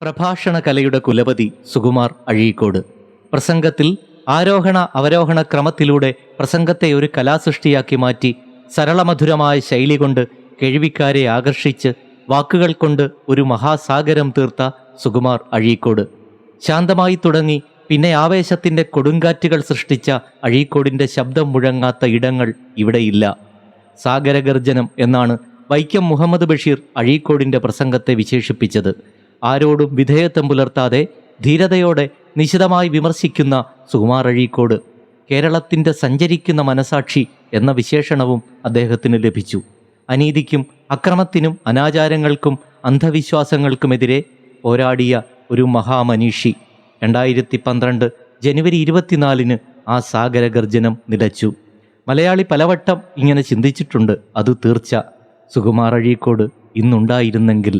പ്രഭാഷണ കലയുടെ കുലപതി സുകുമാർ അഴീക്കോട്. പ്രസംഗത്തിൽ ആരോഹണ അവരോഹണ ക്രമത്തിലൂടെ പ്രസംഗത്തെ ഒരു കലാസൃഷ്ടിയാക്കി മാറ്റി സരളമധുരമായ ശൈലി കൊണ്ട് കേൾവിക്കാരെ ആകർഷിച്ച് വാക്കുകൾ കൊണ്ട് ഒരു മഹാസാഗരം തീർത്ത സുകുമാർ അഴീക്കോട്. ശാന്തമായി തുടങ്ങി പിന്നെ ആവേശത്തിൻ്റെ കൊടുങ്കാറ്റുകൾ സൃഷ്ടിച്ച അഴീക്കോടിൻ്റെ ശബ്ദം മുഴങ്ങാത്ത ഇടങ്ങൾ ഇവിടെയില്ല. സാഗരഗർജനം എന്നാണ് വൈക്കം മുഹമ്മദ് ബഷീർ അഴീക്കോടിൻ്റെ പ്രസംഗത്തെ വിശേഷിപ്പിച്ചത്. ആരോടും വിധേയത്വം പുലർത്താതെ ധീരതയോടെ നിശിതമായി വിമർശിക്കുന്ന സുകുമാർ അഴീക്കോട് കേരളത്തിൻ്റെ സഞ്ചരിക്കുന്ന മനസാക്ഷി എന്ന വിശേഷണവും അദ്ദേഹത്തിന് ലഭിച്ചു. അനീതിക്കും അക്രമത്തിനും അനാചാരങ്ങൾക്കും അന്ധവിശ്വാസങ്ങൾക്കുമെതിരെ പോരാടിയ ഒരു മഹാമനീഷി. 2012 ജനുവരി 24 ആ സാഗരഗർജനം നിലച്ചു. മലയാളി പലവട്ടം ഇങ്ങനെ ചിന്തിച്ചിട്ടുണ്ട്. അത് തീർച്ച. സുകുമാർ അഴീക്കോട് ഇന്നുണ്ടായിരുന്നെങ്കിൽ